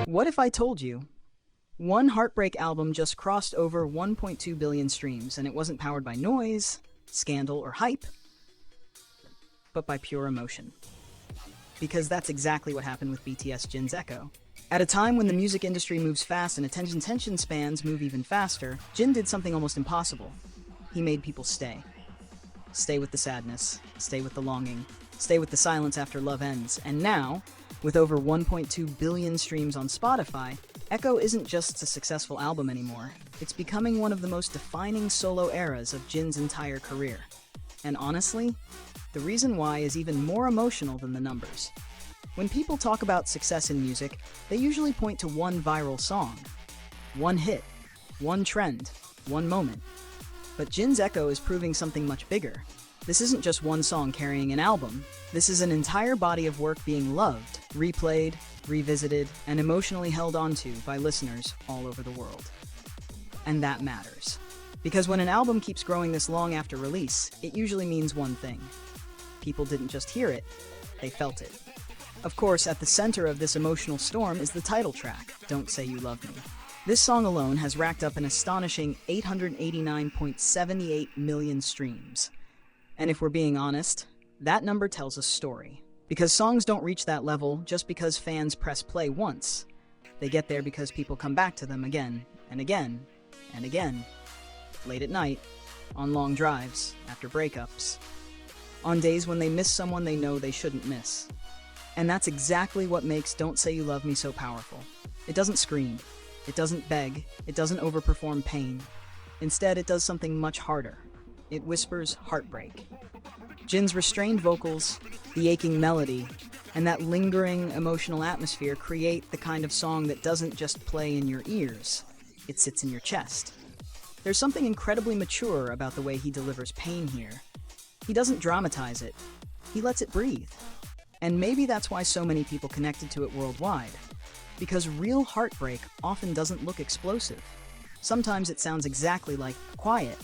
What if I told you? One Heartbreak album just crossed over 1.2 billion streams, and it wasn't powered by noise, scandal, or hype, but by pure emotion. Because that's exactly what happened with BTS Jins Echo. At a time when the music industry moves fast and attention spans move even faster, Jin did something almost impossible. He made people stay. Stay with the sadness, stay with the longing, stay with the silence after love ends. And now, with over 1.2 billion streams on Spotify, Echo isn't just a successful album anymore. It's becoming one of the most defining solo eras of Jin's entire career. And honestly, the reason why is even more emotional than the numbers. When people talk about success in music, they usually point to one viral song, one hit, one trend, one moment. But Jins Echo is proving something much bigger. This isn't just one song carrying an album. This is an entire body of work being loved, replayed, revisited, and emotionally held onto by listeners all over the world. And that matters. Because when an album keeps growing this long after release, it usually means one thing. People didn't just hear it, they felt it. Of course, at the center of this emotional storm is the title track, Don't Say You Love Me. This song alone has racked up an astonishing 889.78 million streams. And if we're being honest, that number tells a story. Because songs don't reach that level just because fans press play once. They get there because people come back to them again and again and again. Late at night, on long drives, after breakups, on days when they miss someone they know they shouldn't miss. And that's exactly what makes Don't Say You Love Me so powerful. It doesn't scream, it doesn't beg, it doesn't overperform pain. Instead, it does something much harder. It whispers heartbreak. Jin's restrained vocals, the aching melody, and that lingering emotional atmosphere create the kind of song that doesn't just play in your ears, it sits in your chest. There's something incredibly mature about the way he delivers pain here. He doesn't dramatize it, he lets it breathe. And maybe that's why so many people connected to it worldwide. Because real heartbreak often doesn't look explosive. Sometimes it sounds exactly like quiet,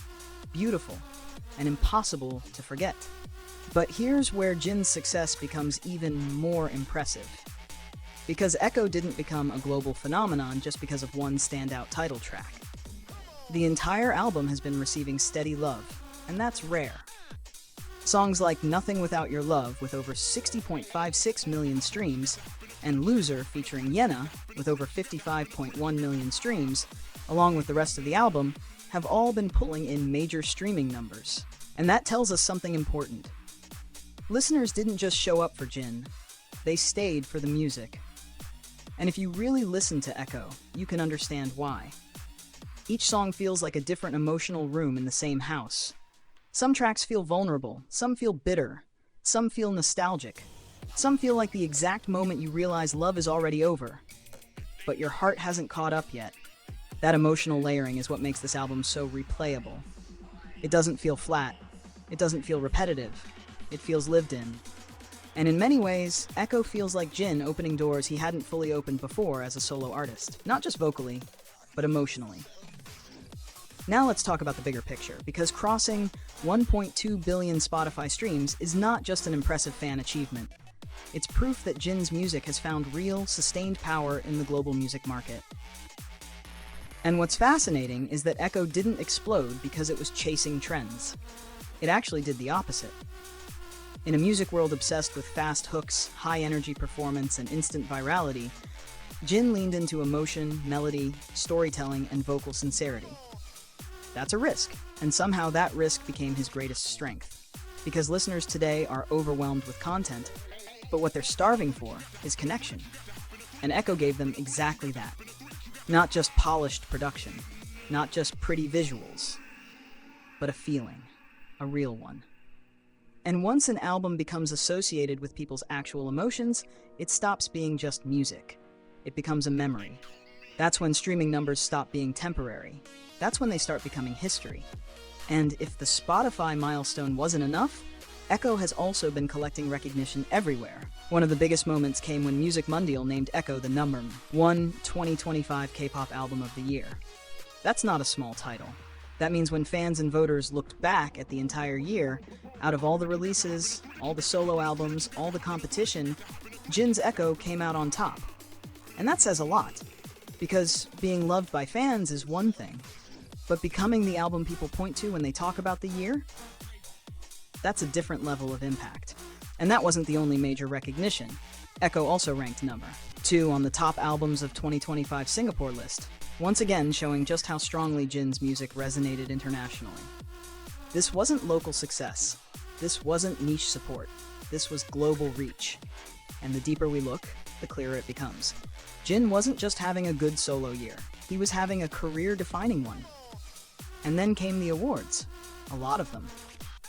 beautiful, and impossible to forget. But here's where Jin's success becomes even more impressive. Because Echo didn't become a global phenomenon just because of one standout title track. The entire album has been receiving steady love, and that's rare. Songs like Nothing Without Your Love with over 60.56 million streams, and Loser featuring Yena with over 55.1 million streams, along with the rest of the album, have all been pulling in major streaming numbers. And that tells us something important. Listeners didn't just show up for Jin, they stayed for the music. And if you really listen to Echo, you can understand why. Each song feels like a different emotional room in the same house. Some tracks feel vulnerable, some feel bitter, some feel nostalgic, some feel like the exact moment you realize love is already over, but your heart hasn't caught up yet. That emotional layering is what makes this album so replayable. It doesn't feel flat, it doesn't feel repetitive, it feels lived in. And in many ways, Echo feels like Jin opening doors he hadn't fully opened before as a solo artist, not just vocally, but emotionally. Now let's talk about the bigger picture, because crossing 1.2 billion Spotify streams is not just an impressive fan achievement. It's proof that Jin's music has found real, sustained power in the global music market. And what's fascinating is that Echo didn't explode because it was chasing trends. It actually did the opposite. In a music world obsessed with fast hooks, high-energy performance, and instant virality, Jin leaned into emotion, melody, storytelling, and vocal sincerity. That's a risk, and somehow that risk became his greatest strength. Because listeners today are overwhelmed with content, but what they're starving for is connection. And Echo gave them exactly that. Not just polished production, not just pretty visuals, but a feeling, a real one. And once an album becomes associated with people's actual emotions, it stops being just music. It becomes a memory. That's when streaming numbers stop being temporary. That's when they start becoming history. And if the Spotify milestone wasn't enough, Echo has also been collecting recognition everywhere. One of the biggest moments came when Music Mundial named Echo the #1 2025 K-pop album of the year. That's not a small title. That means when fans and voters looked back at the entire year, out of all the releases, all the solo albums, all the competition, Jins Echo came out on top. And that says a lot, because being loved by fans is one thing, but becoming the album people point to when they talk about the year? That's a different level of impact. And that wasn't the only major recognition. Echo also ranked number 2 on the top albums of 2025 Singapore list, once again showing just how strongly Jin's music resonated internationally. This wasn't local success. This wasn't niche support. This was global reach. And the deeper we look, the clearer it becomes. Jin wasn't just having a good solo year. He was having a career-defining one. And then came the awards. A lot of them.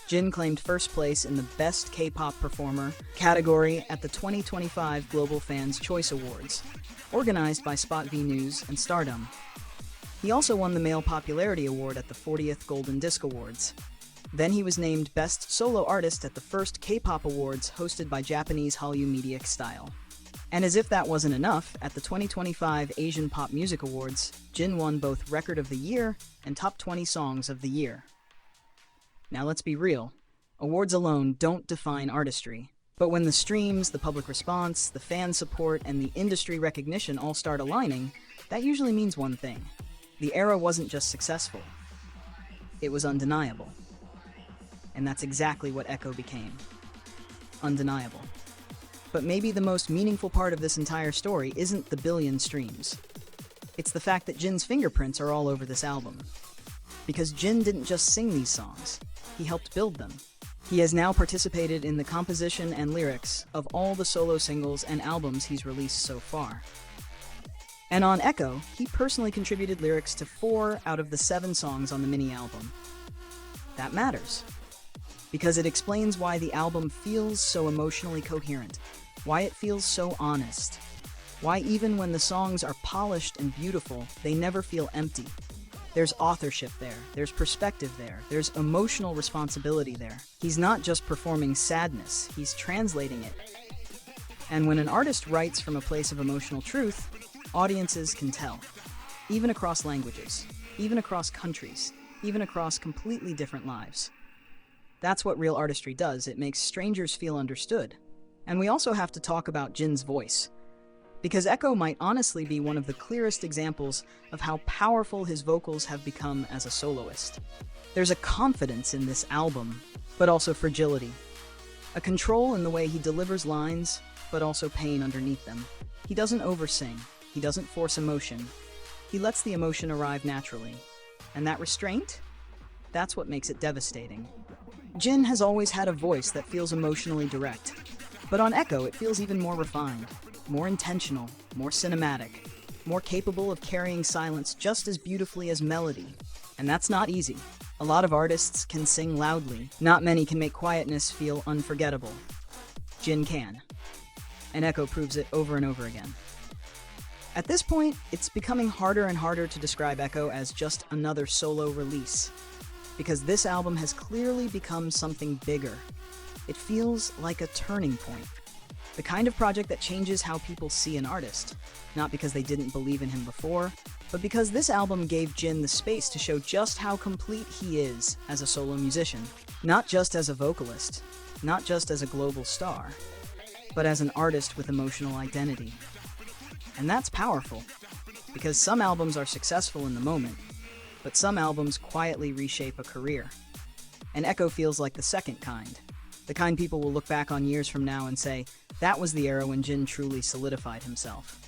Jin claimed first place in the Best K-Pop Performer category at the 2025 Global Fans' Choice Awards, organized by Spot V News and Stardom. He also won the Male Popularity Award at the 40th Golden Disc Awards. Then he was named Best Solo Artist at the first K-Pop Awards hosted by Japanese Hallyu Media Style. And as if that wasn't enough, at the 2025 Asian Pop Music Awards, Jin won both Record of the Year and Top 20 Songs of the Year. Now let's be real, awards alone don't define artistry. But when the streams, the public response, the fan support, and the industry recognition all start aligning, that usually means one thing. The era wasn't just successful, it was undeniable. And that's exactly what Echo became. Undeniable. But maybe the most meaningful part of this entire story isn't the billion streams. It's the fact that Jin's fingerprints are all over this album. Because Jin didn't just sing these songs, he helped build them. He has now participated in the composition and lyrics of all the solo singles and albums he's released so far. And on Echo, he personally contributed lyrics to 4 out of the 7 songs on the mini-album. That matters, because it explains why the album feels so emotionally coherent, why it feels so honest, why even when the songs are polished and beautiful, they never feel empty. There's authorship there, there's perspective there, there's emotional responsibility there. He's not just performing sadness, he's translating it. And when an artist writes from a place of emotional truth, audiences can tell. Even across languages, even across countries, even across completely different lives. That's what real artistry does, it makes strangers feel understood. And we also have to talk about Jin's voice. Because Echo might honestly be one of the clearest examples of how powerful his vocals have become as a soloist. There's a confidence in this album, but also fragility. A control in the way he delivers lines, but also pain underneath them. He doesn't oversing, he doesn't force emotion. He lets the emotion arrive naturally. And that restraint? That's what makes it devastating. Jin has always had a voice that feels emotionally direct. But on Echo, it feels even more refined. More intentional, more cinematic, more capable of carrying silence just as beautifully as melody. And that's not easy. A lot of artists can sing loudly. Not many can make quietness feel unforgettable. Jin can. And Echo proves it over and over again. At this point, it's becoming harder and harder to describe Echo as just another solo release. Because this album has clearly become something bigger. It feels like a turning point. The kind of project that changes how people see an artist, not because they didn't believe in him before, but because this album gave Jin the space to show just how complete he is as a solo musician. Not just as a vocalist, not just as a global star, but as an artist with emotional identity. And that's powerful, because some albums are successful in the moment, but some albums quietly reshape a career. And Echo feels like the second kind. The kind people will look back on years from now and say, that was the era when Jin truly solidified himself.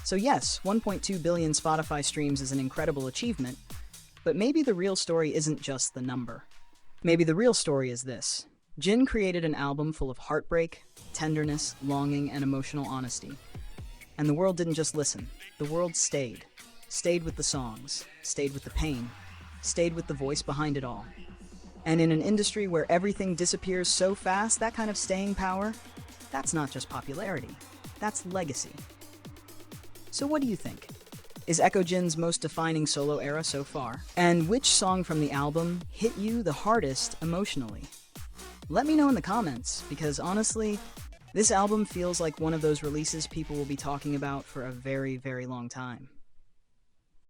So yes, 1.2 billion Spotify streams is an incredible achievement, but maybe the real story isn't just the number. Maybe the real story is this. Jin created an album full of heartbreak, tenderness, longing, and emotional honesty. And the world didn't just listen, the world stayed. Stayed with the songs, stayed with the pain, stayed with the voice behind it all. And in an industry where everything disappears so fast, that kind of staying power, that's not just popularity, that's legacy. So what do you think? Is Echo Jin's most defining solo era so far? And which song from the album hit you the hardest emotionally? Let me know in the comments, because honestly, this album feels like one of those releases people will be talking about for a very, very long time.